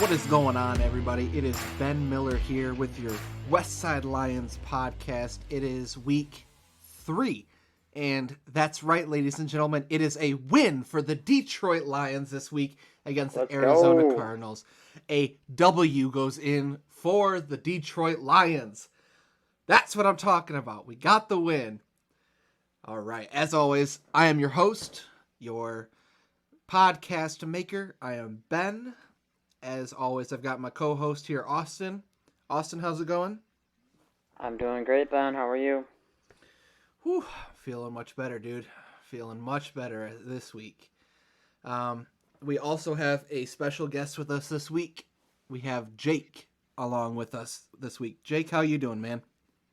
What is going on, everybody? It is Ben Miller here with your West Side Lions podcast. It is week 3, and that's right, ladies and gentlemen. It is a win for the Detroit Lions this week against the Arizona Cardinals. A W goes in for the Detroit Lions. That's what I'm talking about. We got the win. All right. As always, I am your host, your podcast maker. I am Ben. As always, I've got my co-host here, Austin. Austin, how's it going? I'm doing great, Ben. How are you? Whew, feeling much better, dude. Feeling much better this week. We also have a special guest with us this week. We have Jake along with us this week. Jake, how you doing, man?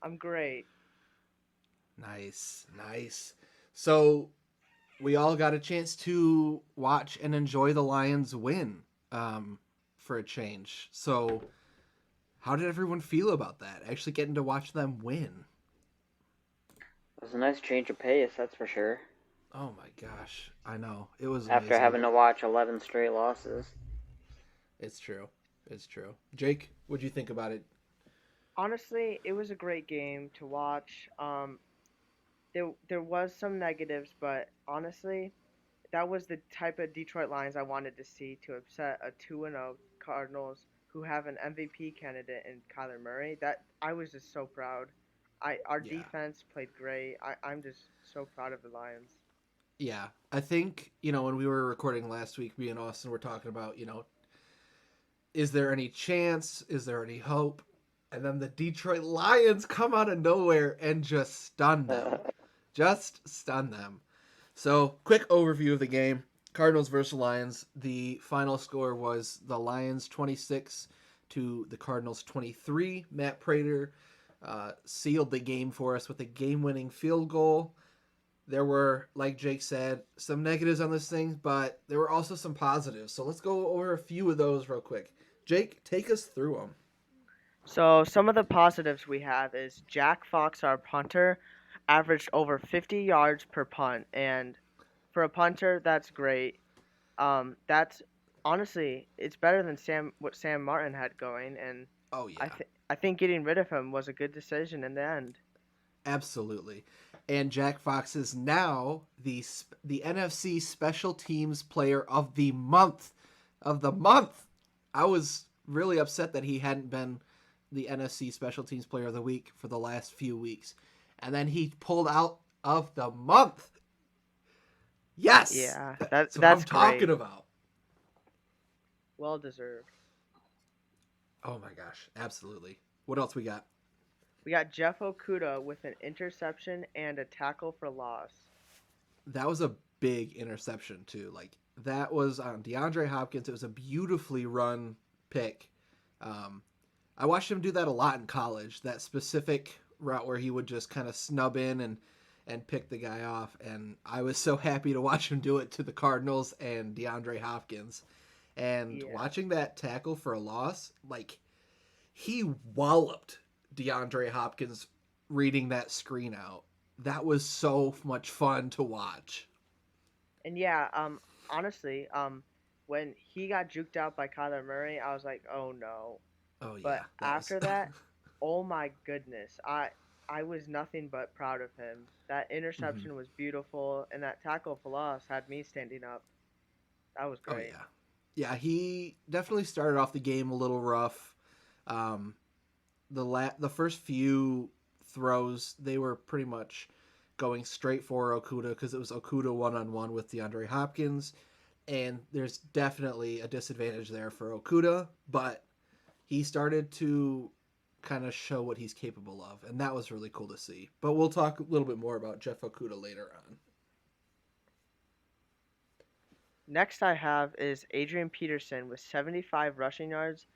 I'm great. Nice. So, we all got a chance to watch and enjoy the Lions win. For a change. So, how did everyone feel about that? Actually getting to watch them win. It was a nice change of pace, that's for sure. Oh my gosh. I know. It was After amazing. having to watch 11 straight losses. It's true. Jake, what'd you think about it? Honestly, it was a great game to watch. There was some negatives, but honestly, that was the type of Detroit Lions I wanted to see to upset a 2-0 Cardinals who have an MVP candidate in Kyler Murray. That I was just so proud. Our defense played great. I'm just so proud of the Lions. Yeah, I think, when we were recording last week, me and Austin were talking about, is there any chance? Is there any hope? And then the Detroit Lions come out of nowhere and just stun them. So, quick overview of the game. Cardinals versus Lions. The final score was the Lions 26 to the Cardinals 23. Matt Prater sealed the game for us with a game-winning field goal. There were, like Jake said, some negatives on this thing, but there were also some positives. So let's go over a few of those real quick. Jake, take us through them. So some of the positives we have is Jack Fox, our punter, averaged over 50 yards per punt, and for a punter, that's great. That's honestly, it's better than what Sam Martin had going, and Oh yeah, I think getting rid of him was a good decision in the end. absolutely. And Jack Fox is now the NFC Special Teams Player of the Month. I was really upset that he hadn't been the NFC Special Teams Player of the Week for the last few weeks, and then he pulled out of the month. Yes. Yeah, that's what that's I'm talking great. about. Well deserved. Oh my gosh, absolutely. What else we got? We got Jeff Okuda with an interception and a tackle for loss. That was a big interception too. Like that was on DeAndre Hopkins. It was a beautifully run pick. I watched him do that a lot in college. That specific route where he would just kind of snub in and pick the guy off. And I was so happy to watch him do it to the Cardinals and DeAndre Hopkins. And watching that tackle for a loss, like he walloped DeAndre Hopkins reading that screen out. That was so much fun to watch. And honestly, when he got juked out by Kyler Murray, I was like, oh no. Oh yeah. But after that, oh my goodness, I was nothing but proud of him. That interception was beautiful, and that tackle for loss had me standing up. That was great. Oh yeah. Yeah, he definitely started off the game a little rough. The first few throws, they were pretty much going straight for Okuda because it was Okuda one-on-one with DeAndre Hopkins, and there's definitely a disadvantage there for Okuda, but he started to kind of show what he's capable of, and that was really cool to see. But we'll talk a little bit more about Jeff Okuda later on. Next I have is Adrian Peterson with 75 rushing yards,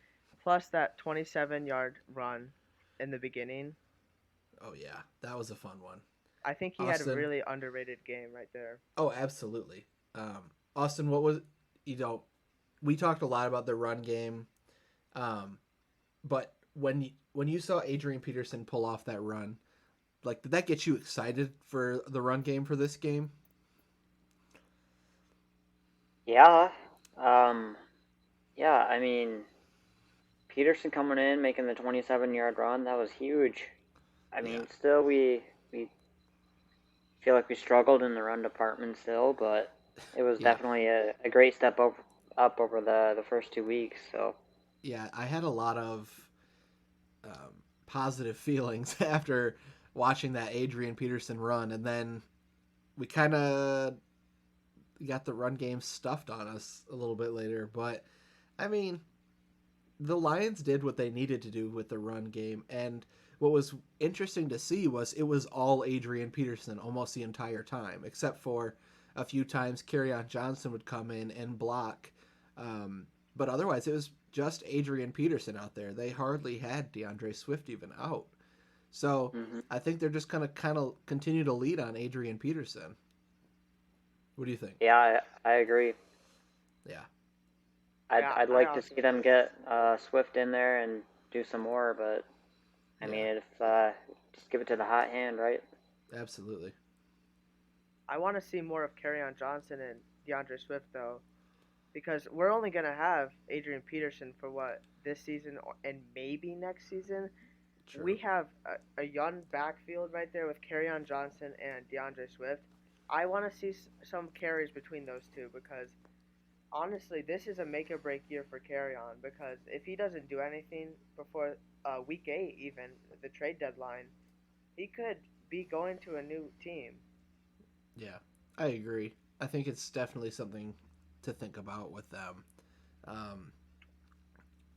plus that 27-yard run in the beginning. Oh yeah, that was a fun one. I think he had a really underrated game right there. Oh, absolutely. Austin, what was, we talked a lot about the run game, but when you saw Adrian Peterson pull off that run, like, did that get you excited for the run game for this game? Yeah. Yeah, I mean, Peterson coming in, making the 27-yard run, that was huge. I Yeah. mean, still we feel like we struggled in the run department still, but it was Yeah. definitely a great step up over the first 2 weeks. So Yeah, I had a lot of positive feelings after watching that Adrian Peterson run, and then we kind of got the run game stuffed on us a little bit later. But I mean, the Lions did what they needed to do with the run game, and what was interesting to see was it was all Adrian Peterson almost the entire time, except for a few times Kerryon Johnson would come in and block. But otherwise, it was just Adrian Peterson out there. They hardly had DeAndre Swift even out. So mm-hmm. I think they're just going to kind of continue to lead on Adrian Peterson. What do you think? Yeah, I agree. Yeah. I'd like to see them get Swift in there and do some more, but I mean, if just give it to the hot hand, right? Absolutely. I want to see more of Kerryon Johnson and DeAndre Swift though, because we're only gonna have Adrian Peterson for what this season and maybe next season. True. We have a young backfield right there with Kerryon Johnson and DeAndre Swift. I want to see some carries between those two because honestly, this is a make or break year for Kerryon because if he doesn't do anything before week 8, even the trade deadline, he could be going to a new team. Yeah, I agree. I think it's definitely something to think about with them. Um,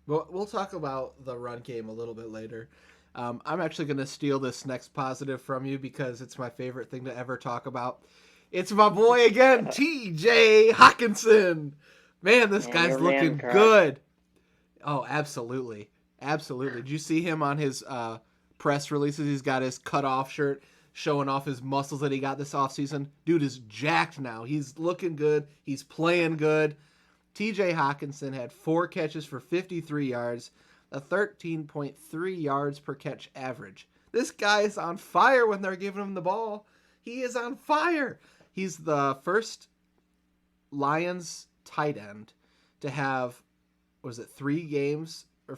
we'll talk about the run game a little bit later. I'm actually going to steal this next positive from you because it's my favorite thing to ever talk about. It's my boy again, T.J. Hawkinson. Man, this guy's looking good. Oh, absolutely. Absolutely. Did you see him on his press releases? He's got his cutoff shirt showing off his muscles that he got this offseason. Dude is jacked now. He's looking good. He's playing good. TJ Hawkinson had 4 catches for 53 yards, a 13.3 yards per catch average. This guy is on fire when they're giving him the ball. He is on fire. He's the first Lions tight end to have, was it 3 games or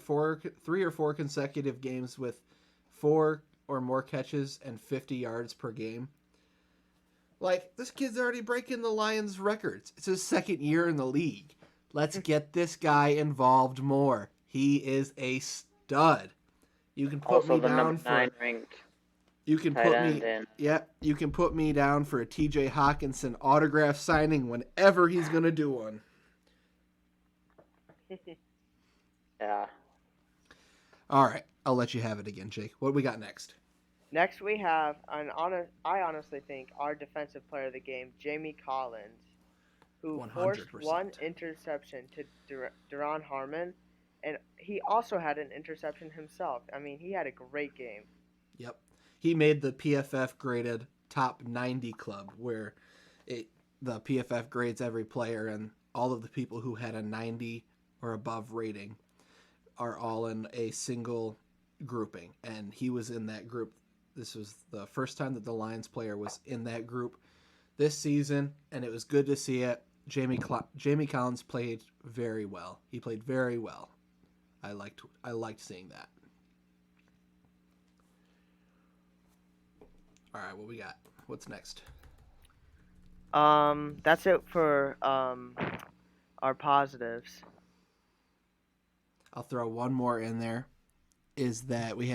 3 or 4 consecutive games with 4 or more catches and 50 yards per game. Like, this kid's already breaking the Lions records. It's his second year in the league. Let's get this guy involved more. He is a stud. You can put also me the down number for 9 ranked. You can tight put end me in. Yeah, you can put me down for a TJ Hawkinson autograph signing whenever he's going to do one. Yeah. All right, I'll let you have it again, Jake. What do we got next? Next we have I honestly think our defensive player of the game, Jamie Collins, who 100%. forced 1 interception to Duron Harmon, and he also had an interception himself. I mean, he had a great game. Yep. He made the PFF graded top 90 club where the PFF grades every player, and all of the people who had a 90 or above rating are all in a single grouping, and he was in that group. This was the first time that the Lions player was in that group this season, and it was good to see it. Jamie Collins played very well. He played very well. I liked seeing that. All right, what we got? What's next? That's it for our positives. I'll throw one more in there. Is that we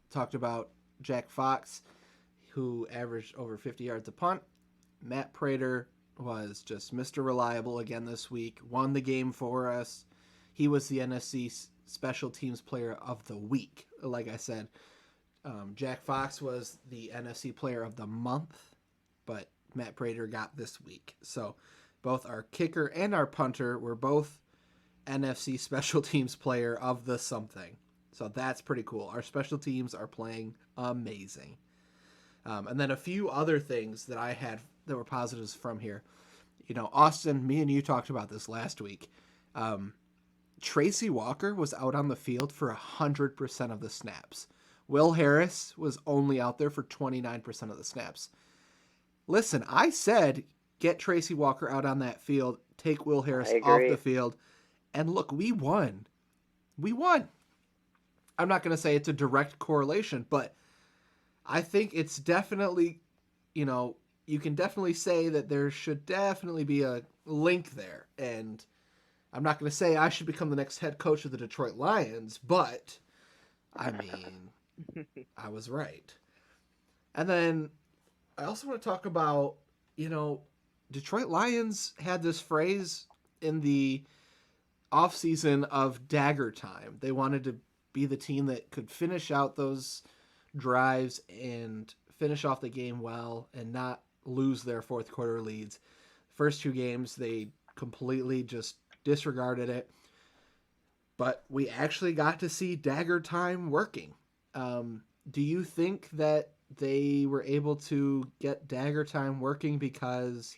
talked about Jack Fox, who averaged over 50 yards a punt. Matt Prater was just Mr. Reliable again this week. Won the game for us. He was the NFC Special Teams Player of the Week. Like I said, Jack Fox was the NFC Player of the Month, but Matt Prater got this week. So both our kicker and our punter were both NFC Special Teams Player of the something. So that's pretty cool. Our special teams are playing amazing. And then a few other things that I had that were positives from here. You know, Austin, me and you talked about this last week. Tracy Walker was out on the field for 100% of the snaps. Will Harris was only out there for 29% of the snaps. Listen, I said get Tracy Walker out on that field, take Will Harris off the field, and look, we won. we won. I'm not going to say it's a direct correlation, but I think it's definitely, you can definitely say that there should definitely be a link there. And I'm not going to say I should become the next head coach of the Detroit Lions, but I mean, I was right. And then I also want to talk about, Detroit Lions had this phrase in the offseason of dagger time. They wanted to be the team that could finish out those drives and finish off the game well and not lose their fourth quarter leads. First two games, they completely just disregarded it. But we actually got to see dagger time working. Do you think that they were able to get dagger time working because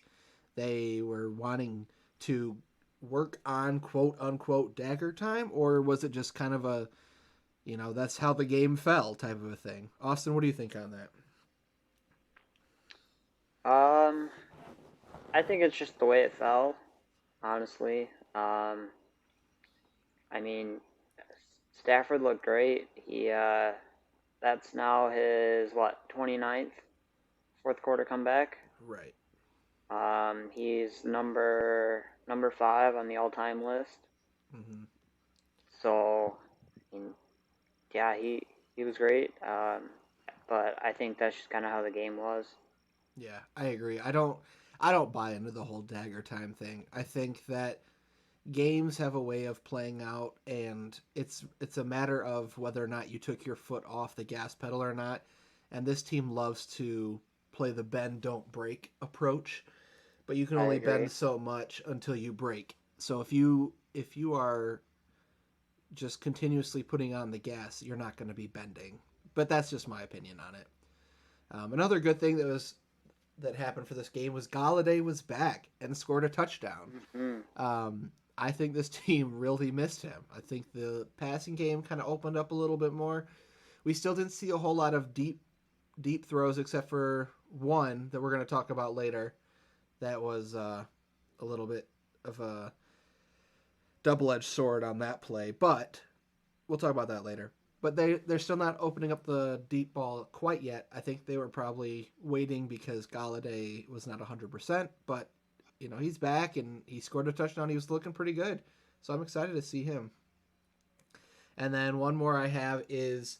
they were wanting to work on quote unquote dagger time, or was it just kind of a, that's how the game fell type of a thing? Austin, what do you think on that? I think it's just the way it fell, honestly. I mean, Stafford looked great. That's now his 29th fourth quarter comeback. Right. He's number 5 on the all-time list. Mm-hmm. So, I mean, yeah, he was great. But I think that's just kind of how the game was. Yeah, I agree. I don't buy into the whole dagger time thing. I think that games have a way of playing out, and it's a matter of whether or not you took your foot off the gas pedal or not. And this team loves to play the bend don't break approach, but you can only bend so much until you break. So if you are just continuously putting on the gas, you're not going to be bending. But that's just my opinion on it. Another good thing that happened for this game was Galladay was back and scored a touchdown. Mm-hmm. I think this team really missed him. I think the passing game kind of opened up a little bit more. We still didn't see a whole lot of deep throws except for one that we're going to talk about later. That was a little bit of a double-edged sword on that play, but we'll talk about that later. But they're still not opening up the deep ball quite yet. I think they were probably waiting because Galladay was not 100%, but he's back and he scored a touchdown. He was looking pretty good. So I'm excited to see him. And then one more I have is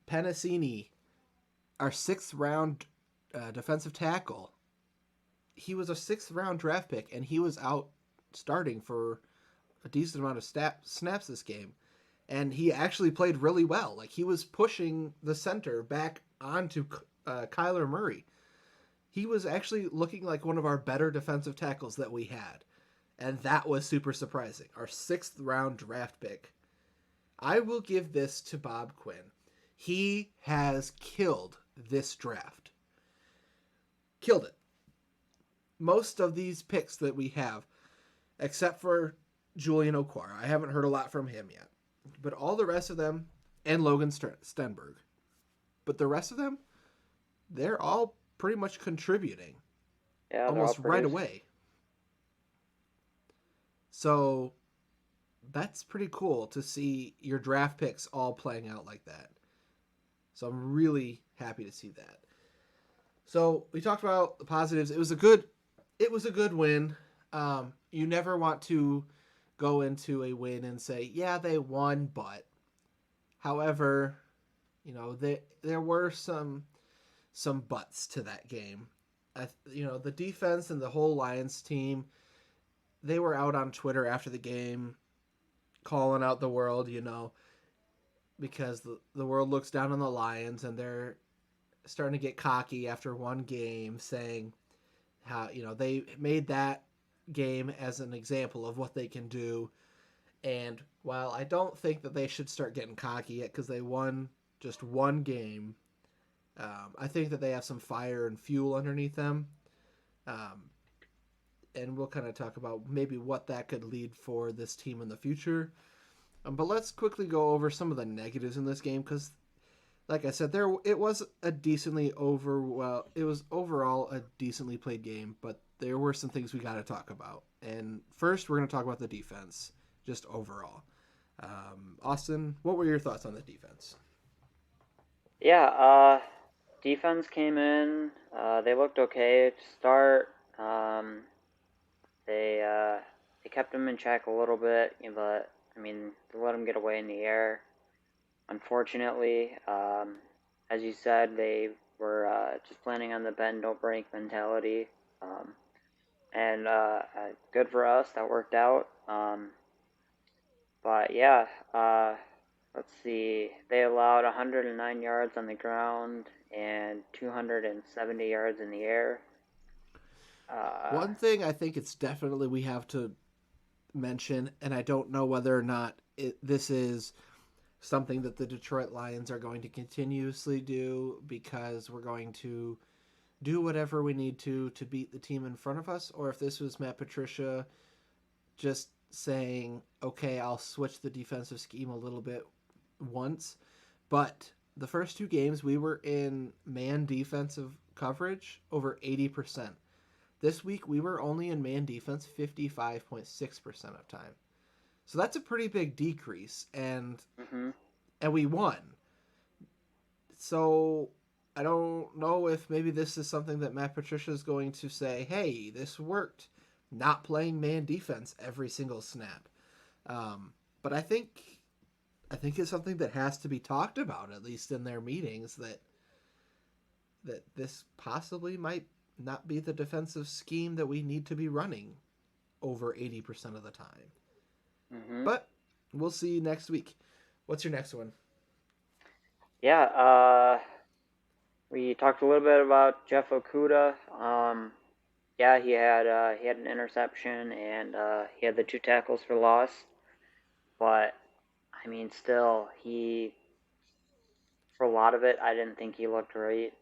Penasini, our 6th round defensive tackle. He was a 6th round draft pick, and he was out starting for a decent amount of snaps this game. And he actually played really well. Like, he was pushing the center back onto Kyler Murray. He was actually looking like one of our better defensive tackles that we had. And that was super surprising. Our 6th round draft pick. I will give this to Bob Quinn. He has killed this draft. Killed it. Most of these picks that we have, except for Julian Okwara, I haven't heard a lot from him yet. But all the rest of them, and Logan Stenberg. But the rest of them, they're all pretty much contributing almost right away. So that's pretty cool to see your draft picks all playing out like that. So I'm really happy to see that. So we talked about the positives. It was a good win. You never want to go into a win and say, yeah, they won, but however, there were some buts to that game. The defense and the whole Lions team, they were out on Twitter after the game calling out the world, because the world looks down on the Lions and they're starting to get cocky after one game, saying how, they made that game as an example of what they can do. And while I don't think that they should start getting cocky yet because they won just one game, I think that they have some fire and fuel underneath them. And we'll kind of talk about maybe what that could lead for this team in the future. But let's quickly go over some of the negatives in this game because, like I said, it was overall a decently played game, but there were some things we got to talk about. And first, we're going to talk about the defense, just overall. Austin, what were your thoughts on the defense? Yeah, defense came in. They looked okay to start. They kept them in check a little bit, but I mean, they let them get away in the air. Unfortunately, as you said, they were just planning on the bend don't break mentality, and good for us. That worked out. But yeah, let's see. They allowed 109 yards on the ground and 270 yards in the air. Uh, One thing I think it's definitely we have to mention, and I don't know whether or not this is something that the Detroit Lions are going to continuously do because we're going to do whatever we need to beat the team in front of us, or if this was Matt Patricia just saying, okay, I'll switch the defensive scheme a little bit once. But the first two games, we were in man defensive coverage over 80%. This week, we were only in man defense 55.6% of time. So that's a pretty big decrease, and mm-hmm. and we won. So I don't know if maybe this is something that Matt Patricia is going to say, hey, this worked. Not playing man defense every single snap. But I think it's something that has to be talked about, at least in their meetings, that this possibly might not be the defensive scheme that we need to be running over 80% of the time. Mm-hmm. But we'll see next week. What's your next one? Yeah, we talked a little bit about Jeff Okuda. Yeah, he had an interception and he had the 2 tackles for loss. But I mean, still, for a lot of it, I didn't think he looked great.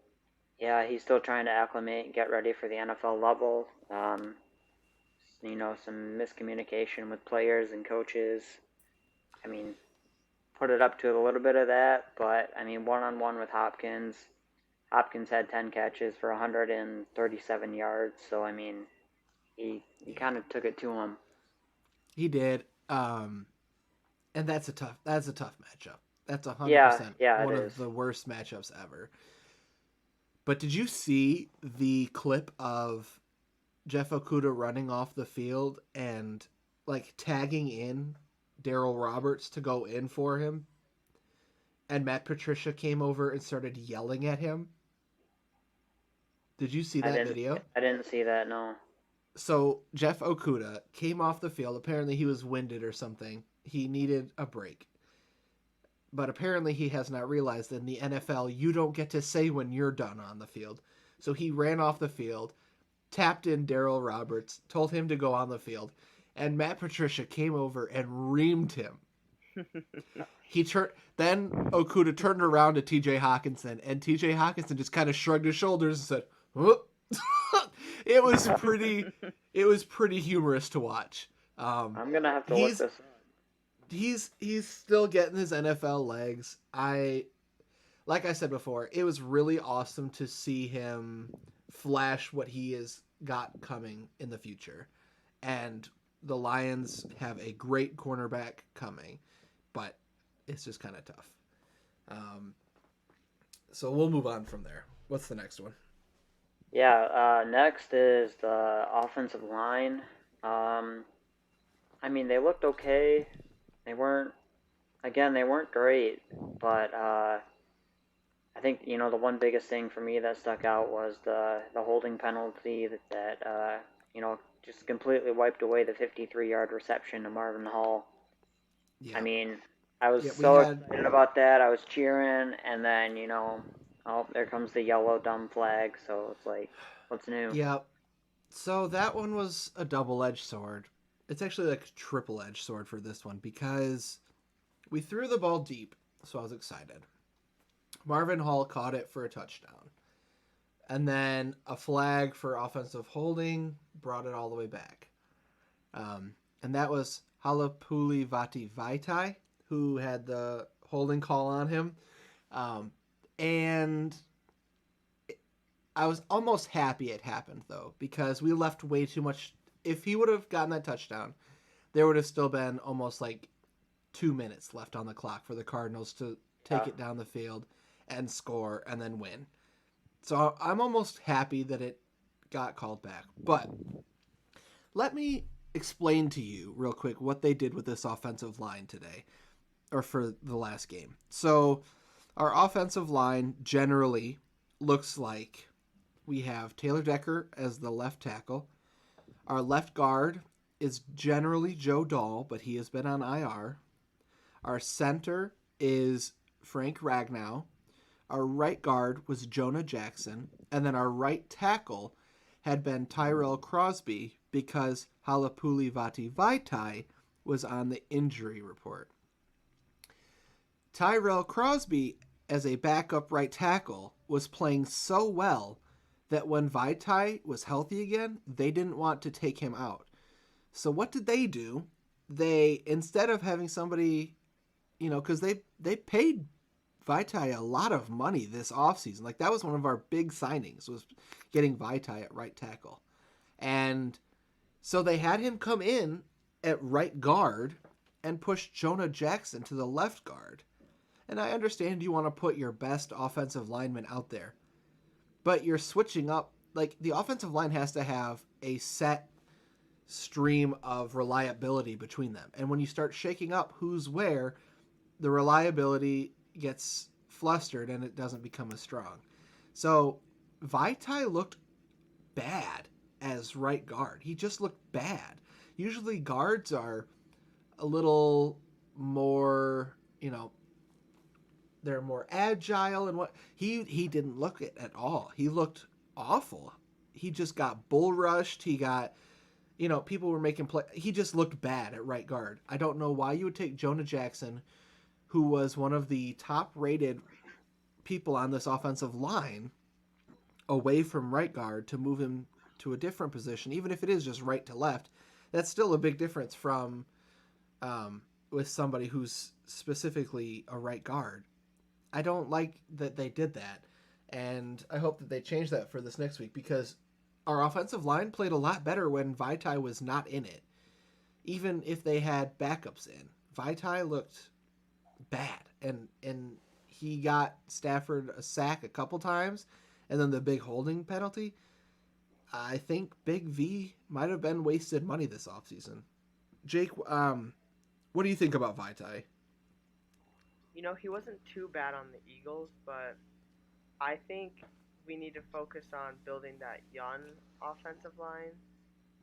Yeah, he's still trying to acclimate and get ready for the NFL level. Some miscommunication with players and coaches. I mean, put it up to a little bit of that, but I mean, one-on-one with Hopkins. Hopkins had 10 catches for 137 yards, so I mean, he kind of took it to him. He did. And that's a tough matchup. That's 100% Yeah, one it of is. the worst matchups ever. But did you see the clip of Jeff Okuda running off the field and like tagging in Daryl Roberts to go in for him? And Matt Patricia came over and started yelling at him. Did you see that video? I didn't see that. No. So Jeff Okuda came off the field. Apparently he was winded or something. He needed a break. But apparently he has not realized that in the NFL, you don't get to say when you're done on the field. So he ran off the field, tapped in Daryl Roberts, told him to go on the field, and Matt Patricia came over and reamed him. Then Okuda turned around to T.J. Hawkinson, and T.J. Hawkinson just kind of shrugged his shoulders and said, "Whoop." It was pretty humorous to watch. I'm gonna have to look this up. He's still getting his NFL legs. Like I said before, it was really awesome to see him flash what he has got coming in the future. And the Lions have a great cornerback coming, but it's just kind of tough. So we'll move on from there. What's the next one? Yeah, next is the offensive line. I mean, they looked okay. They weren't great, but I think the one biggest thing for me that stuck out was the holding penalty that just completely wiped away the 53-yard reception to Marvin Hall. Yeah. I mean, I was excited about that. I was cheering, and then oh, there comes the yellow dumb flag. So it's like, what's new? Yeah. So that one was a double-edged sword. It's actually like a triple-edged sword for this one because we threw the ball deep, so I was excited. Marvin Hall caught it for a touchdown. And then a flag for offensive holding brought it all the way back. And that was Halapuli Vati Vaitai, who had the holding call on him. And I was almost happy it happened, though, because we left way too much. If he would have gotten that touchdown, there would have still been almost like 2 minutes left on the clock for the Cardinals to take it down the field and score and then win. So I'm almost happy that it got called back. But let me explain to you real quick what they did with this offensive line today, or for the last game. So our offensive line generally looks like we have Taylor Decker as the left tackle. Our left guard is generally Joe Dahl, but he has been on IR. Our center is Frank Ragnow. Our right guard was Jonah Jackson. And then our right tackle had been Tyrell Crosby because Halapuli Vaitai was on the injury report. Tyrell Crosby, as a backup right tackle, was playing so well that when Vaitai was healthy again, they didn't want to take him out. So what did they do? They, instead of having somebody, because they paid Vaitai a lot of money this offseason. Like, that was one of our big signings, was getting Vaitai at right tackle. And so they had him come in at right guard and push Jonah Jackson to the left guard. And I understand you want to put your best offensive lineman out there, but you're switching up. Like, the offensive line has to have a set stream of reliability between them. And when you start shaking up who's where, the reliability gets flustered and it doesn't become as strong. So Vaitai looked bad as right guard. He just looked bad. Usually guards are a little more, they're more agile, and what he didn't look it at all. He looked awful. He just got bull rushed. He got, people were making play. He just looked bad at right guard. I don't know why you would take Jonah Jackson, who was one of the top rated people on this offensive line, away from right guard to move him to a different position, even if it is just right to left. That's still a big difference from with somebody who's specifically a right guard. I don't like that they did that, and I hope that they change that for this next week, because our offensive line played a lot better when Vaitai was not in it. Even if they had backups in, Vaitai looked bad, and he got Stafford a sack a couple times, and then the big holding penalty. I think Big V might have been wasted money this offseason. Jake, what do you think about Vaitai? He wasn't too bad on the Eagles, but I think we need to focus on building that young offensive line.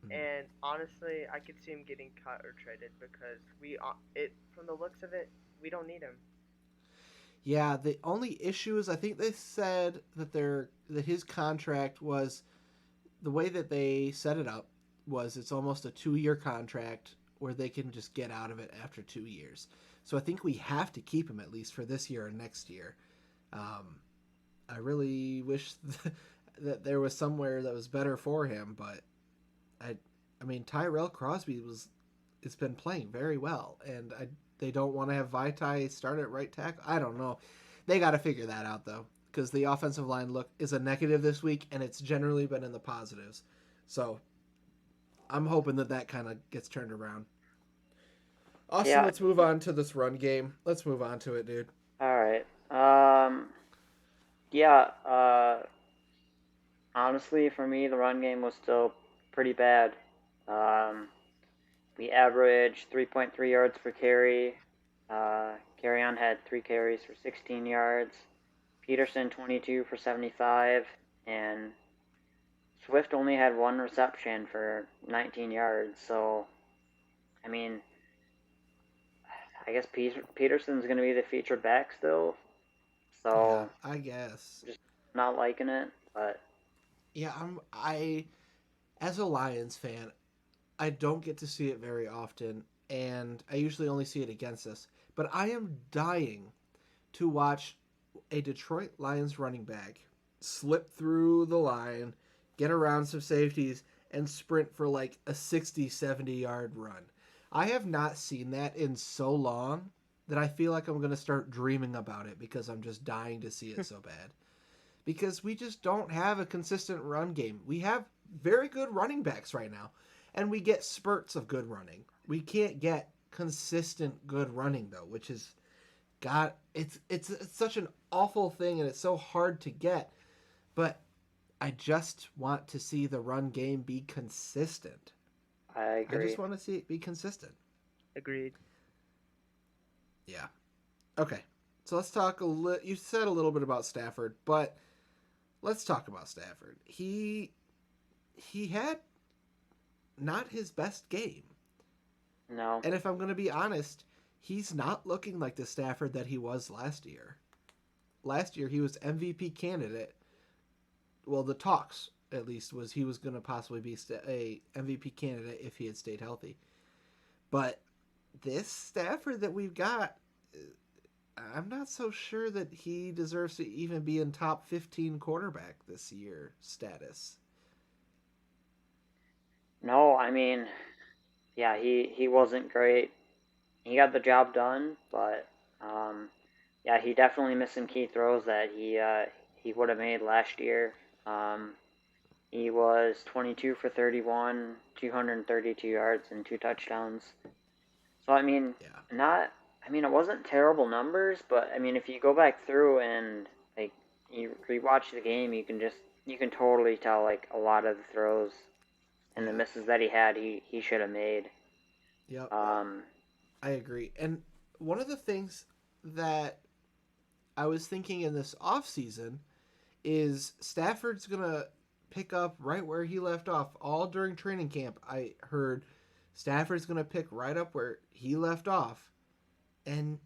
Mm-hmm. And honestly, I could see him getting cut or traded, because from the looks of it, we don't need him. Yeah, the only issue is I think they said that his contract was, the way that they set it up was it's almost a 2-year contract where they can just get out of it after 2 years. So I think we have to keep him at least for this year and next year. I really wish that there was somewhere that was better for him, but I mean Tyrell Crosby it's been playing very well, and they don't want to have Vaitai start at right tackle. I don't know. They got to figure that out though, because the offensive line is a negative this week, and it's generally been in the positives. So I'm hoping that kind of gets turned around. Austin, yeah. Let's move on to this run game. Let's move on to it, dude. All right. Honestly, for me, the run game was still pretty bad. We averaged 3.3 yards per carry. Carry-on had 3 carries for 16 yards. Peterson, 22 for 75. And Swift only had 1 reception for 19 yards. So, I mean, I guess Peterson's going to be the featured back still. So, yeah, I guess. Just not liking it, but... Yeah, as a Lions fan, I don't get to see it very often, and I usually only see it against us. But I am dying to watch a Detroit Lions running back slip through the line, get around some safeties, and sprint for like a 60, 70-yard run. I have not seen that in so long that I feel like I'm going to start dreaming about it, because I'm just dying to see it so bad. Because we just don't have a consistent run game. We have very good running backs right now, and we get spurts of good running. We can't get consistent good running though, which is got it's such an awful thing and it's so hard to get. But I just want to see the run game be consistent. I I just agree. want to see it be consistent. Agreed. Yeah. Okay. So let's talk a little. You said a little bit about Stafford, but let's talk about Stafford. He had not his best game. No. And if I'm going to be honest, he's not looking like the Stafford that he was last year. Last year he was MVP candidate. Well, the talks at least was he was going to possibly be a MVP candidate if he had stayed healthy. But this Stafford that we've got, I'm not so sure that he deserves to even be in top 15 quarterback this year status. No, I mean, yeah, he wasn't great. He got the job done, but yeah, he definitely missed some key throws that he would have made last year. Um, he was 22 for 31, 232 yards and 2 touchdowns. So I mean, Yeah. not I mean it wasn't terrible numbers, but I mean if you go back through and like you rewatch the game, you can totally tell like a lot of the throws and the Yeah. misses that he had, he should have made. Yep. Um, I agree. And one of the things that I was thinking in this offseason is Stafford's going to pick up right where he left off all during training camp. I heard Stafford's going to pick right up where he left off. And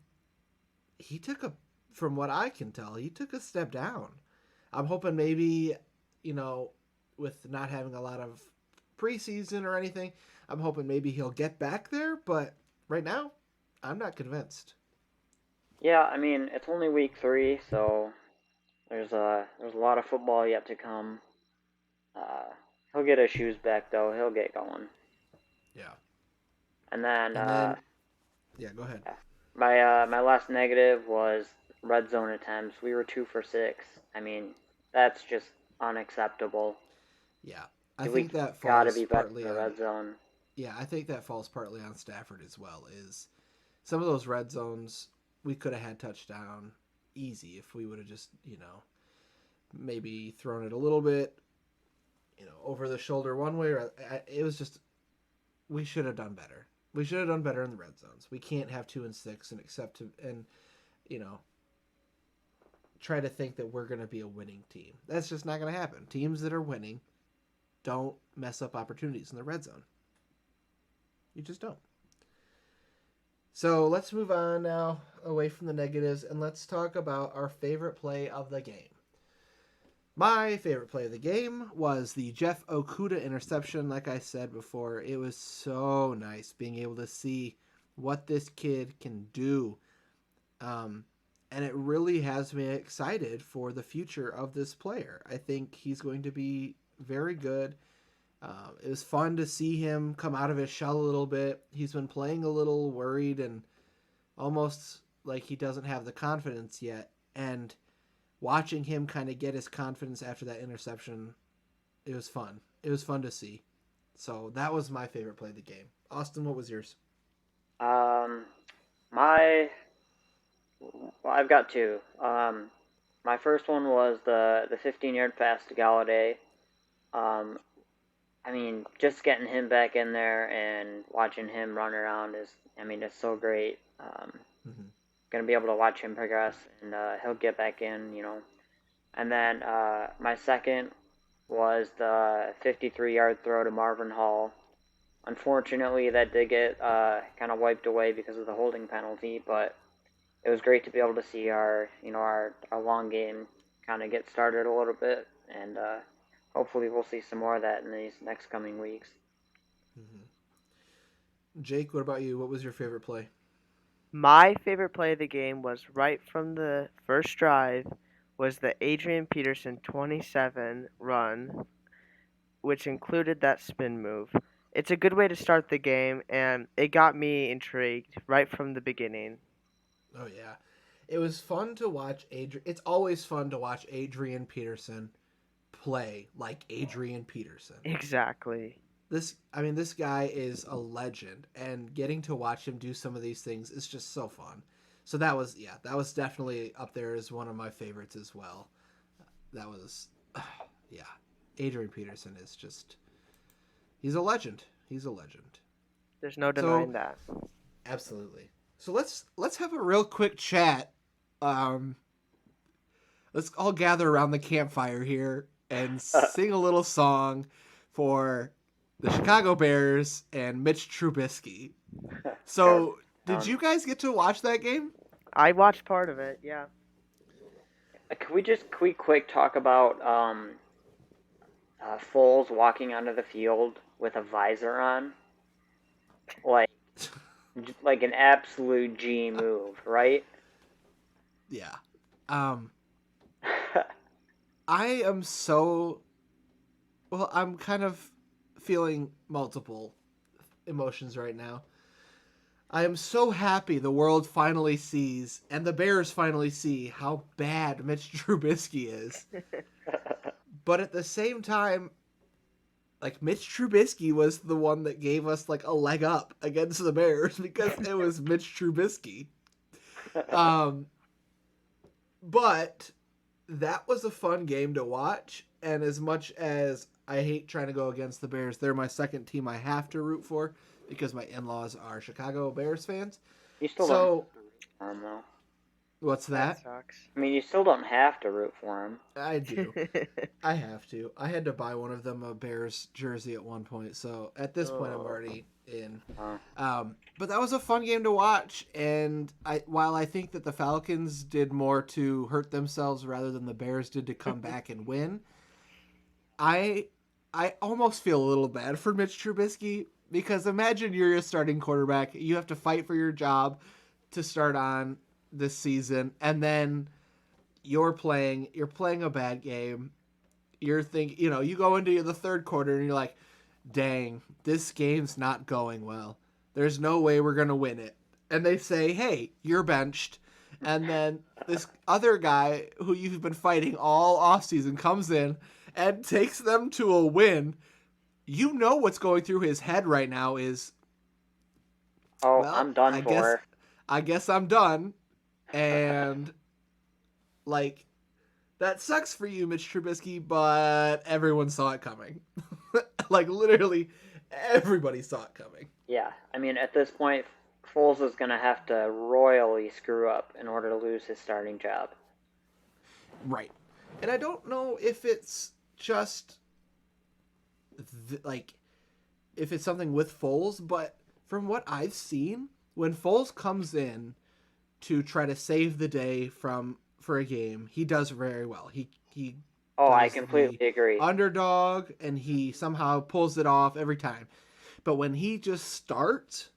he took from what I can tell, he took a step down. I'm hoping maybe, with not having a lot of preseason or anything, I'm hoping maybe he'll get back there. But right now, I'm not convinced. yeah, I mean it's only week 3, so there's a lot of football yet to come. Uh, he'll get his shoes back though. He'll get going. Yeah. And then And then, yeah, go ahead. yeah. My last negative was red zone attempts. We were 2 for 6. I mean, that's just unacceptable. Yeah. I We think that gotta falls be better in partly the on red zone. yeah, I think that falls partly on Stafford as well. Is some of those red zones we could have had touchdown easy if we would have just maybe thrown it a little bit over the shoulder one way. Or it was just we should have done better. We should have done better in the red zones. We can't have 2 and 6 and you know try to think that we're going to be a winning team. That's just not going to happen. Teams that are winning don't mess up opportunities in the red zone. You just don't. So let's move on now away from the negatives and let's talk about our favorite play of the game. My favorite play of the game was the Jeff Okuda interception. Like I said before, it was so nice being able to see what this kid can do. And it really has me excited for the future of this player. I think he's going to be very good. It was fun to see him come out of his shell a little bit. He's been playing a little worried and almost like he doesn't have the confidence yet. And watching him kind of get his confidence after that interception, it was fun. It was fun to see. So that was my favorite play of the game. Austin, what was yours? My well, I've got two. My first one was the 15-yard pass to Galladay. Um, I mean, just getting him back in there and watching him run around is, I mean, it's so great. Mm-hmm. Gonna be able to watch him progress, and he'll get back in. And then my second was the 53-yard throw to Marvin Hall. Unfortunately, that did get kind of wiped away because of the holding penalty, but it was great to be able to see our long game kind of get started a little bit, and hopefully we'll see some more of that in these next coming weeks. Mm-hmm. Jake, what about you? What was your favorite play? My favorite play of the game was right from the first drive was the Adrian Peterson 27 run, which included that spin move. It's a good way to start the game, and it got me intrigued right from the beginning. Oh yeah, it was fun to watch. It's always fun to watch Adrian Peterson play like Adrian Peterson. Exactly. this guy is a legend, and getting to watch him do some of these things is just so fun. So that was definitely up there as one of my favorites as well. That was, yeah, Adrian Peterson is just, he's a legend. He's a legend. There's no So denying that. absolutely. So let's have a real quick chat. Um, let's all gather around the campfire here and sing a little song for the Chicago Bears and Mitch Trubisky. So, did you guys get to watch that game? I watched part of it. Yeah. Can we quick talk about Foles walking onto the field with a visor on? Like, like an absolute G move, right? Yeah. I am so, well, I'm kind of feeling multiple emotions right now. I am so happy the world finally sees, and the Bears finally see, how bad Mitch Trubisky is. But at the same time, like, Mitch Trubisky was the one that gave us like a leg up against the Bears because it was Mitch Trubisky. But that was a fun game to watch, and as much as I hate trying to go against the Bears, they're my second team I have to root for because my in-laws are Chicago Bears fans. You still So, don't root for him, though. What's that? Sucks. I mean, you still don't have to root for him. I do. I have to. I had to buy one of them a Bears jersey at one point, so at this point I'm already in. But that was a fun game to watch, and while I think that the Falcons did more to hurt themselves rather than the Bears did to come back and win, I almost feel a little bad for Mitch Trubisky, because imagine you're a starting quarterback, you have to fight for your job to start on this season, and then you're playing a bad game. You go into the third quarter and you're like, dang, this game's not going well. There's no way we're going to win it. And they say, hey, you're benched. And then this other guy who you've been fighting all offseason comes in and takes them to a win. You know what's going through his head right now is, well, I'm done for. I guess I'm done. And, like, that sucks for you, Mitch Trubisky, but everyone saw it coming. Like, literally, everybody saw it coming. Yeah, I mean, at this point, Foles is going to have to royally screw up in order to lose his starting job. Right. And I don't know if it's just, if it's something with Foles, but from what I've seen, when Foles comes in to try to save the day for a game, he does very well. He I completely agree. Underdog, and he somehow pulls it off every time. But when he just starts,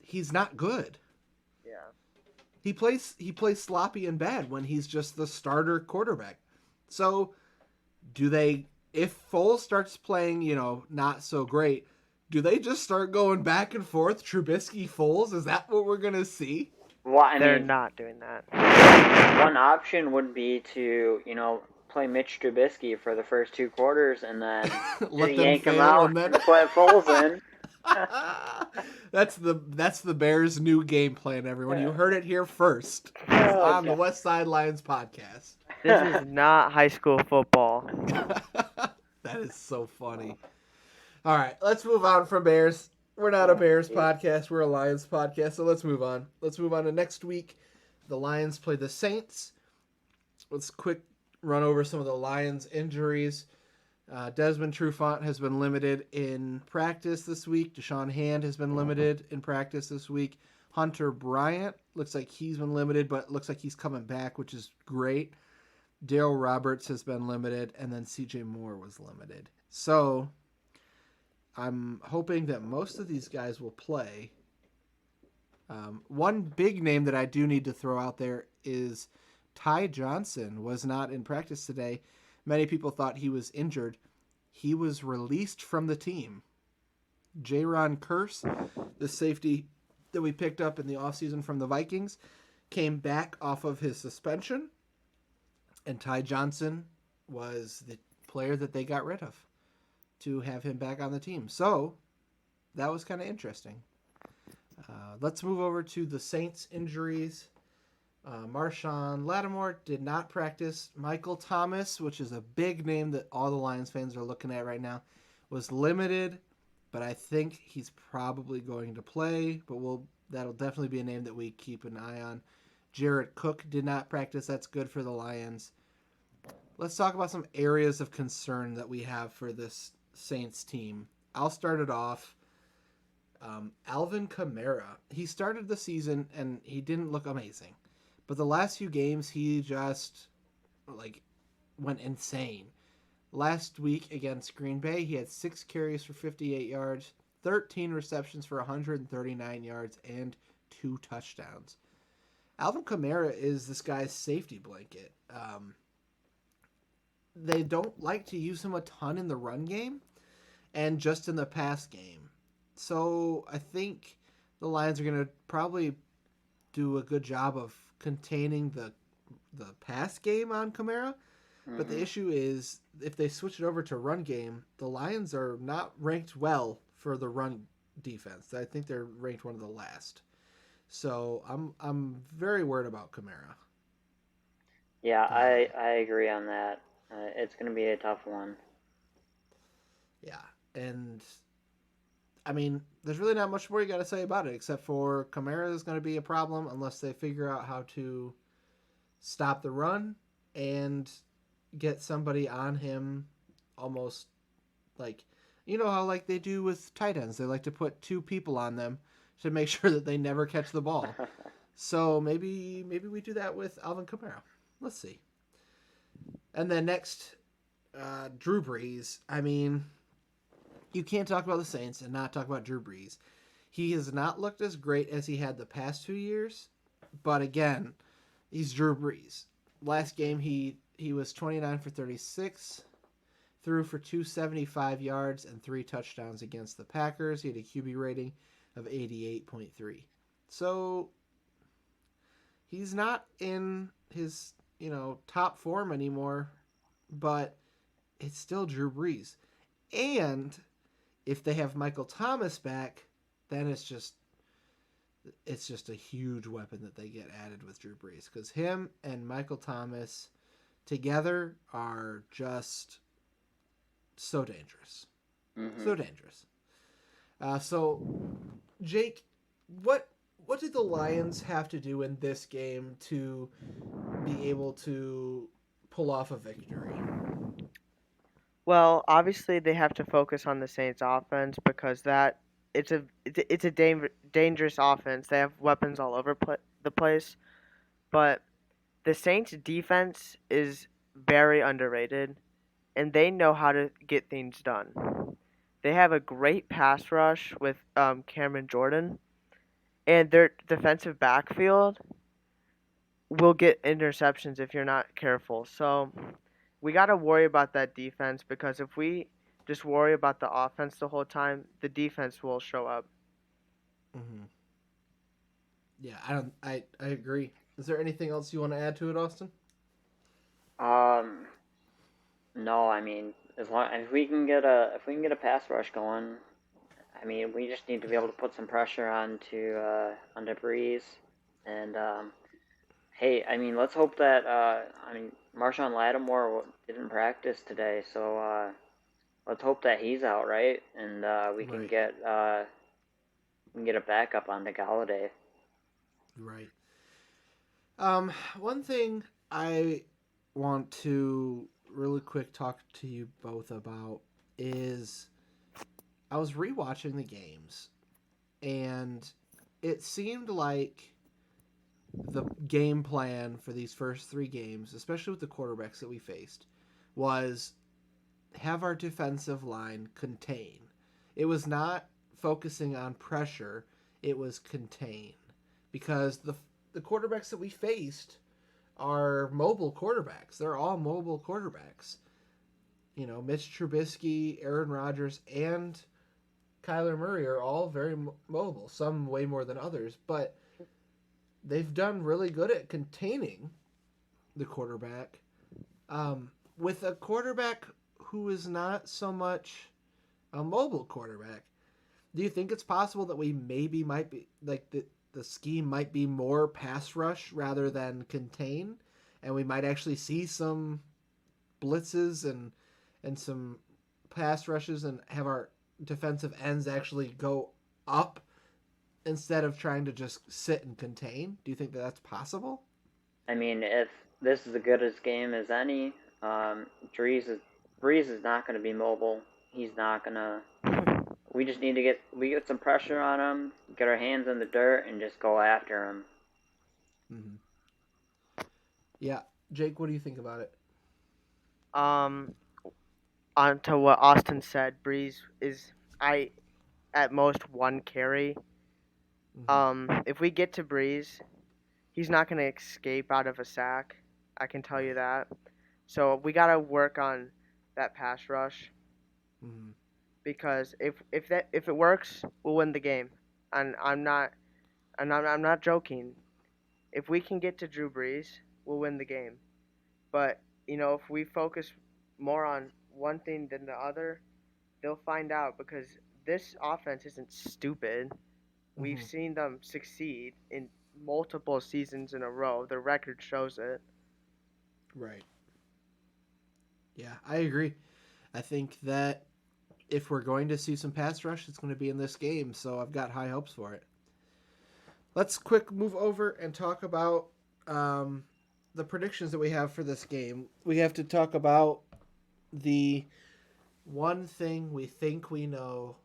he's not good. Yeah. He plays sloppy and bad when he's just the starter quarterback. So, if Foles starts playing, not so great, do they just start going back and forth, Trubisky, Foles? Is that what we're going to see? Well, They're not doing that. One option would be to, play Mitch Trubisky for the first 2 quarters and then Let them yank him fail out and then put Foles in. That's the Bears' new game plan, everyone. You heard it here first on the West Side Lions podcast. This is not high school football. That is so funny. All right, let's move on from Bears. We're not a Bears podcast. We're a Lions podcast, so let's move on. Let's move on to next week. The Lions play the Saints. Let's quick run over some of the Lions' injuries. Desmond Trufant has been limited in practice this week. Deshaun Hand has been limited in practice this week. Hunter Bryant looks like he's been limited, but looks like he's coming back, which is great. Darryl Roberts has been limited, and then CJ Moore was limited. So I'm hoping that most of these guys will play. One big name that I do need to throw out there is Ty Johnson was not in practice today. Many people thought he was injured. He was released from the team. Jaron Kearse, the safety that we picked up in the offseason from the Vikings, came back off of his suspension, and Ty Johnson was the player that they got rid of. to have him back on the team. So that was kind of interesting. Let's move over to the Saints injuries. Marshawn Lattimore did not practice. Michael Thomas, which is a big name that all the Lions fans are looking at right now, was limited, but I think he's probably going to play. But that'll definitely be a name that we keep an eye on. Jared Cook did not practice. That's good for the Lions. Let's talk about some areas of concern that we have for this Saints team. I'll start it off. Alvin Kamara. He started the season and he didn't look amazing. But the last few games, he just went insane. Last week against Green Bay, he had 6 carries for 58 yards, 13 receptions for 139 yards, and 2 touchdowns. Alvin Kamara is this guy's safety blanket. They don't like to use him a ton in the run game and just in the pass game. So I think the Lions are going to probably do a good job of containing the pass game on Kamara. But the issue is, if they switch it over to run game, the Lions are not ranked well for the run defense. I think they're ranked one of the last. So I'm very worried about Kamara. Yeah, I agree on that. It's going to be a tough one. Yeah, and I mean, there's really not much more you got to say about it, except for Kamara is going to be a problem unless they figure out how to stop the run and get somebody on him, almost like, you know how like they do with tight ends. They like to put 2 people on them to make sure that they never catch the ball. So maybe we do that with Alvin Kamara. Let's see. And then next, Drew Brees. I mean, you can't talk about the Saints and not talk about Drew Brees. He has not looked as great as he had the past 2 years, but again, he's Drew Brees. Last game, he was 29 for 36, threw for 275 yards and 3 touchdowns against the Packers. He had a QB rating of 88.3. So he's not in his, top form anymore, but it's still Drew Brees. And if they have Michael Thomas back, then it's just a huge weapon that they get added with Drew Brees, because him and Michael Thomas together are just so dangerous. Mm-hmm. So dangerous. So, Jake, what did the Lions have to do in this game to be able to pull off a victory? Well, obviously they have to focus on the Saints offense because it's a dangerous offense. They have weapons all over the place, but the Saints defense is very underrated, and they know how to get things done. They have a great pass rush with Cameron Jordan, and their defensive backfield will get interceptions if you're not careful. So we got to worry about that defense, because if we just worry about the offense the whole time, the defense will show up. Mm-hmm. Yeah, I agree. Is there anything else you want to add to it, Austin? No, I mean, if we can get a pass rush going, I mean, we just need to be able to put some pressure onto Brees, and hey, I mean, let's hope that Marshawn Lattimore didn't practice today, so let's hope that he's out, right? And we can get a backup on Galladay. Right. One thing I want to really quick talk to you both about is I was rewatching the games, and it seemed like the game plan for these first 3 games, especially with the quarterbacks that we faced, was have our defensive line contain. It was not focusing on pressure, it was contain. Because the quarterbacks that we faced are mobile quarterbacks. They're all mobile quarterbacks. Mitch Trubisky, Aaron Rodgers, and Kyler Murray are all very mobile. Some way more than others, but they've done really good at containing the quarterback. With a quarterback who is not so much a mobile quarterback. Do you think it's possible that we maybe might be like the scheme might be more pass rush rather than contain, and we might actually see some blitzes and some pass rushes and have our defensive ends actually go up instead of trying to just sit and contain? Do you think that that's possible? I mean, if this is as good a game as any, Breeze is not going to be mobile. He's not going to. We just need to get some pressure on him, get our hands in the dirt, and just go after him. Mm-hmm. Yeah, Jake, what do you think about it? On to what Austin said, Breeze is at most one carry. If we get to Breeze, he's not gonna escape out of a sack. I can tell you that. So we gotta work on that pass rush Mm-hmm. because if it works, we'll win the game. And I'm not joking. If we can get to Drew Brees, we'll win the game. But if we focus more on one thing than the other, they'll find out because this offense isn't stupid. We've Mm-hmm. seen them succeed in multiple seasons in a row. The record shows it. Right. Yeah, I agree. I think that if we're going to see some pass rush, it's going to be in this game, so I've got high hopes for it. Let's quick move over and talk about the predictions that we have for this game. We have to talk about the one thing we think we know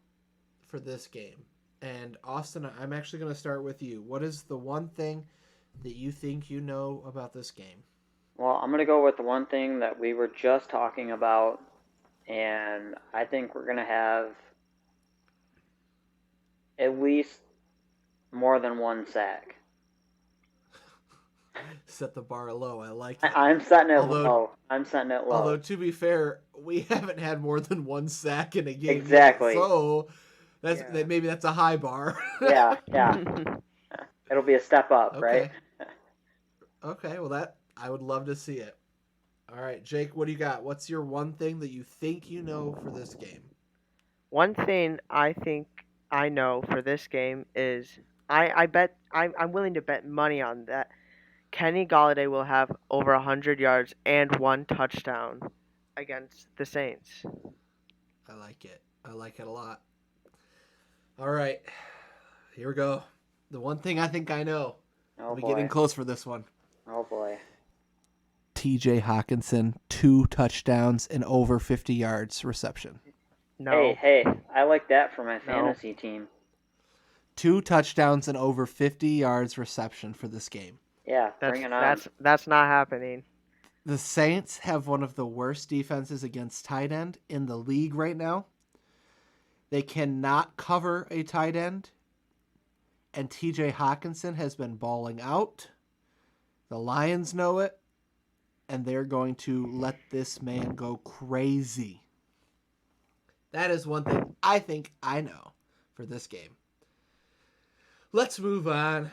for this game. And Austin, I'm actually going to start with you. What is the one thing that you think you know about this game? Well, I'm going to go with the one thing that we were just talking about, and I think we're going to have at least more than one sack. Set the bar low. I like it. I'm setting it low. Although, to be fair, we haven't had more than one sack in a game Exactly. yet, so maybe that's a high bar. Yeah. It'll be a step up, right? Okay, well, I would love to see it. All right, Jake, what do you got? What's your one thing that you think you know for this game? One thing I think I know for this game is I'm willing to bet money on that. Kenny Galladay will have over 100 yards and one touchdown against the Saints. I like it. I like it a lot. All right, here we go. The one thing I think I know. Oh, We're getting close for this one. Oh, boy. TJ Hawkinson, 2 touchdowns and over 50 yards reception. No. Hey, I like that for my fantasy team. 2 touchdowns and over 50 yards reception for this game. Yeah, bring it on. That's not happening. The Saints have one of the worst defenses against tight end in the league right now. They cannot cover a tight end. And TJ Hawkinson has been balling out. The Lions know it. And they're going to let this man go crazy. That is one thing I think I know for this game. Let's move on.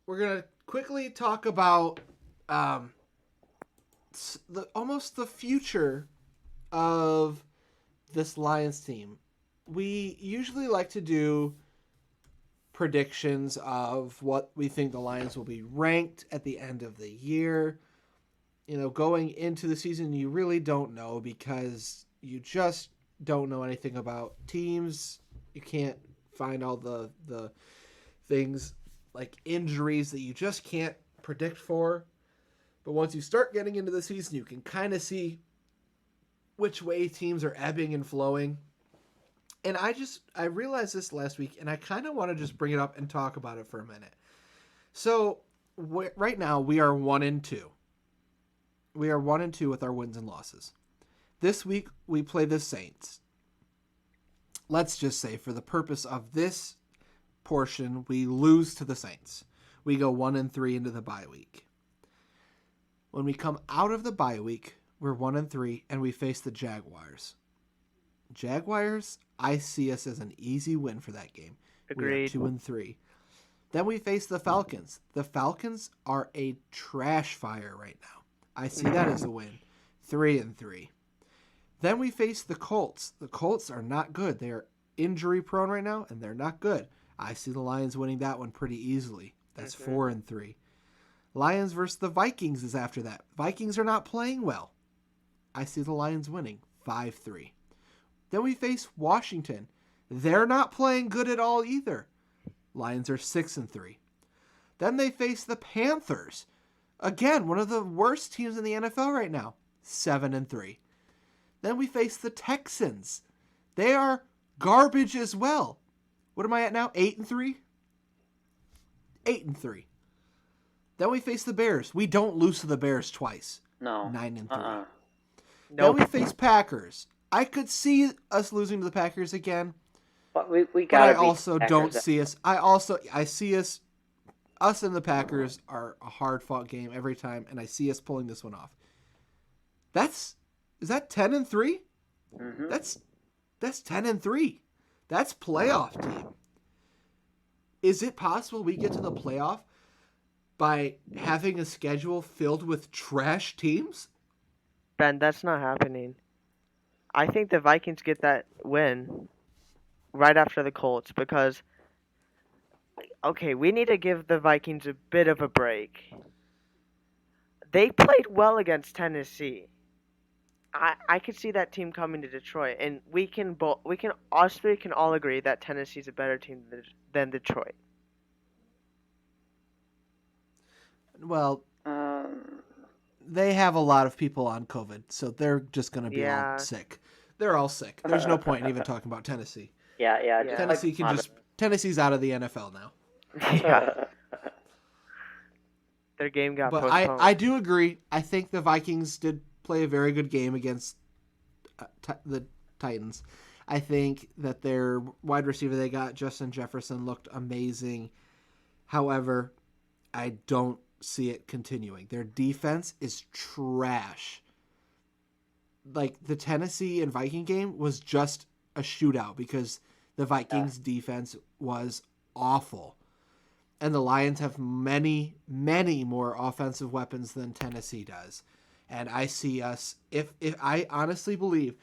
We're going to quickly talk about almost the future of this Lions team. We usually like to do predictions of what we think the Lions will be ranked at the end of the year. Going into the season, you really don't know because you just don't know anything about teams. You can't find all the things like injuries that you just can't predict for. But once you start getting into the season, you can kind of see which way teams are ebbing and flowing. And I realized this last week, and I kind of want to just bring it up and talk about it for a minute. So right now we are 1-2. We are 1-2 with our wins and losses. This week we play the Saints. Let's just say, for the purpose of this portion, we lose to the Saints. We go 1-3 into the bye week. When we come out of the bye week, we're 1-3, and we face the Jaguars. Jaguars, I see us as an easy win for that game. Agreed. We are 2-3. Then we face the Falcons. The Falcons are a trash fire right now. I see that as a win. 3-3. Then we face the Colts. The Colts are not good. They are injury prone right now, and they're not good. I see the Lions winning that one pretty easily. That's 4-3. Lions versus the Vikings is after that. Vikings are not playing well. I see the Lions winning 5-3. Then we face Washington. They're not playing good at all either. Lions are 6-3. Then they face the Panthers. Again, one of the worst teams in the NFL right now. 7-3. Then we face the Texans. They are garbage as well. What am I at now? 8-3? 8-3. Then we face the Bears. We don't lose to the Bears twice. No. 9-3. Nope. Then we face Packers. I could see us losing to the Packers again. But we But gotta I beat also the don't Packers. see us. I see us and the Packers are a hard fought game every time, and I see us pulling this one off. Is that 10-3? Mm-hmm. That's 10-3. That's playoff team. Is it possible we get to the playoff by having a schedule filled with trash teams? Ben, that's not happening. I think the Vikings get that win right after the Colts because, okay, we need to give the Vikings a bit of a break. They played well against Tennessee. I could see that team coming to Detroit, and us three can all agree that Tennessee's a better team than Detroit. Well, Um, they have a lot of people on COVID, so they're just going to be Yeah. all sick. They're all sick. There's no point in even talking about Tennessee. yeah. Yeah. Just Tennessee like can just Tennessee's out of the NFL now. Yeah, their game got But postponed. I do agree. I think the Vikings did play a very good game against the Titans. I think that their wide receiver they got, Justin Jefferson, looked amazing. However, I don't see it continuing. Their defense is trash. Like the Tennessee and Viking game was just a shootout because the Vikings defense was awful. And the Lions have many, many more offensive weapons than Tennessee does. And I see us, if I honestly believe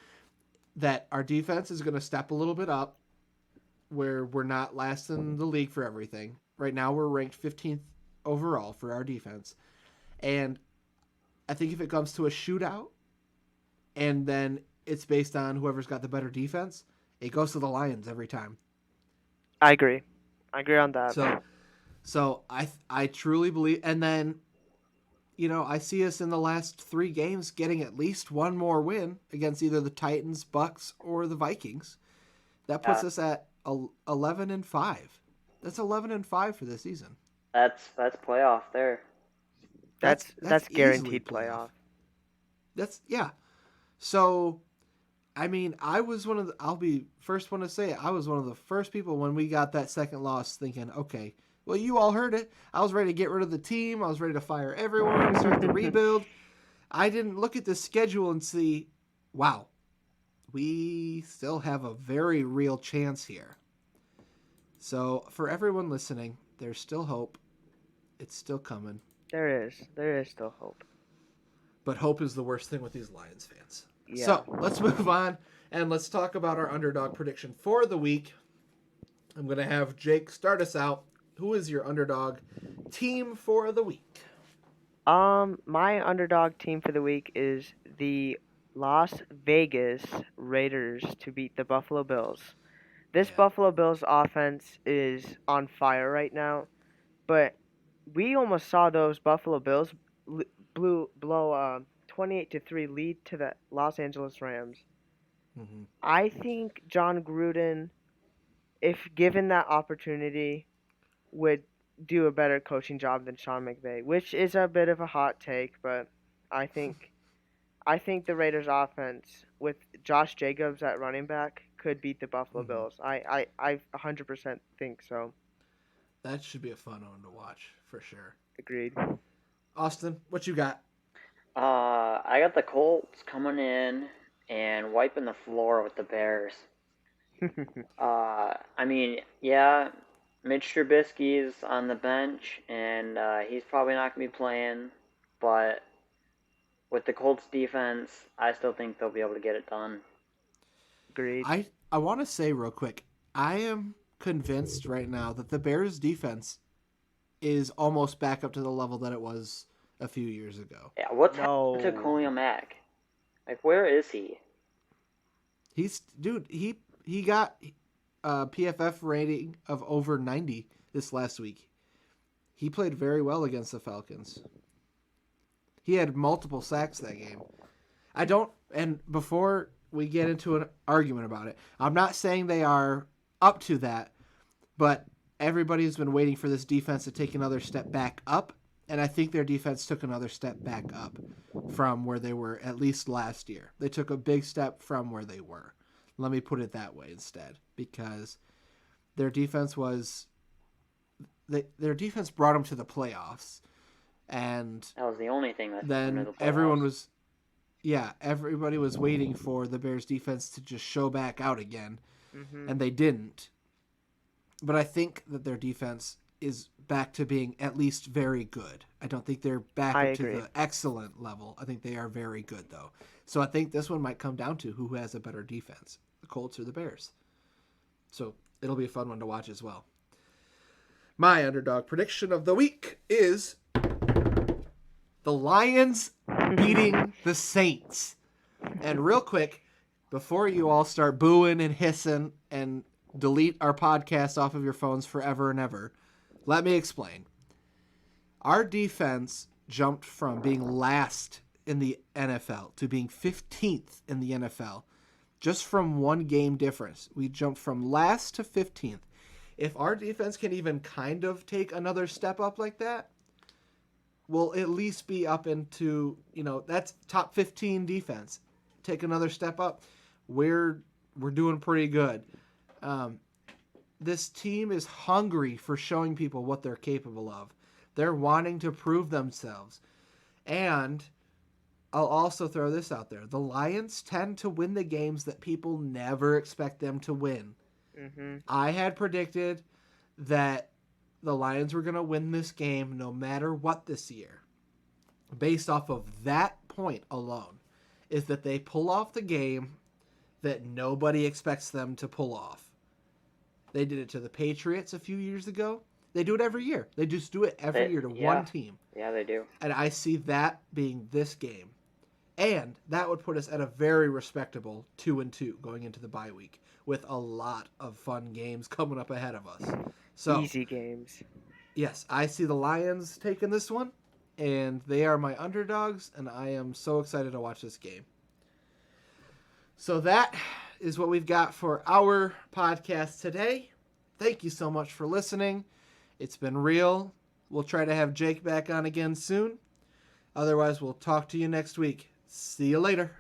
that our defense is going to step a little bit up where we're not last in the league for everything. Right now we're ranked 15th overall for our defense. And I think if it comes to a shootout and then it's based on whoever's got the better defense, it goes to the Lions every time. I agree. I agree on that. So I truly believe, and then, I see us in the last 3 games getting at least one more win against either the Titans, Bucks, or the Vikings. That puts us at 11-5. That's 11-5 for this season. that's playoff there. That's easily guaranteed playoff. Yeah. So, I mean, I'll be first one to say it. I was one of the first people when we got that second loss thinking, okay, well, you all heard it. I was ready to get rid of the team. I was ready to fire everyone, start the rebuild. I didn't look at the schedule and see, wow, we still have a very real chance here. So for everyone listening, there's still hope. It's still coming. There is still hope. But hope is the worst thing with these Lions fans. Yeah. So let's move on and let's talk about our underdog prediction for the week. I'm going to have Jake start us out. Who is your underdog team for the week? My underdog team for the week is the Las Vegas Raiders to beat the Buffalo Bills. This Buffalo Bills offense is on fire right now, but we almost saw those Buffalo Bills blow 28-3 lead to the Los Angeles Rams. Mm-hmm. I think John Gruden, if given that opportunity, would do a better coaching job than Sean McVay, which is a bit of a hot take, but I think the Raiders offense with Josh Jacobs at running back could beat the Buffalo Bills. I 100% think so. That should be a fun one to watch for sure. Agreed. Austin, what you got? I got the Colts coming in and wiping the floor with the Bears. I mean, yeah, Mitch Trubisky's on the bench, and he's probably not going to be playing, but with the Colts defense, I still think they'll be able to get it done. Agreed. I want to say real quick, I am convinced right now that the Bears defense is almost back up to the level that it was a few years ago. Yeah, what's happened to No. Khalil Mack? Like, where is he? He got a PFF rating of over 90 this last week. He played very well against the Falcons. He had multiple sacks that game. And before we get into an argument about it, I'm not saying they are up to that, but everybody's been waiting for this defense to take another step back up, and I think their defense took another step back up from where they were at least last year. They took a big step from where they were. Let me put it that way instead, because their defense their defense brought them to the playoffs, and That was the only thing that then everybody was waiting for the Bears defense to just show back out again, and they didn't. But I think that their defense is back to being at least very good. I don't think they're back up to the excellent level. I think they are very good, though. So I think this one might come down to who has a better defense, the Colts or the Bears. So it'll be a fun one to watch as well. My underdog prediction of the week is the Lions beating the Saints. And real quick, before you all start booing and hissing and delete our podcast off of your phones forever and ever, let me explain. Our defense jumped from being last in the NFL to being 15th in the NFL just from one game difference. We jumped from last to 15th. If our defense can even kind of take another step up like that, we'll at least be up into, that's top 15 defense. Take another step up. We're doing pretty good. This team is hungry for showing people what they're capable of. They're wanting to prove themselves. And I'll also throw this out there. The Lions tend to win the games that people never expect them to win. Mm-hmm. I had predicted that the Lions were going to win this game no matter what this year. Based off of that point alone, is that they pull off the game that nobody expects them to pull off. They did it to the Patriots a few years ago. They do it every year. They just do it every year to one team. Yeah, they do. And I see that being this game. And that would put us at a very respectable 2-2 going into the bye week with a lot of fun games coming up ahead of us. So easy games. Yes, I see the Lions taking this one, and they are my underdogs, and I am so excited to watch this game. So that is what we've got for our podcast today. Thank you so much for listening. It's been real. We'll try to have Jake back on again soon. Otherwise, we'll talk to you next week. See you later.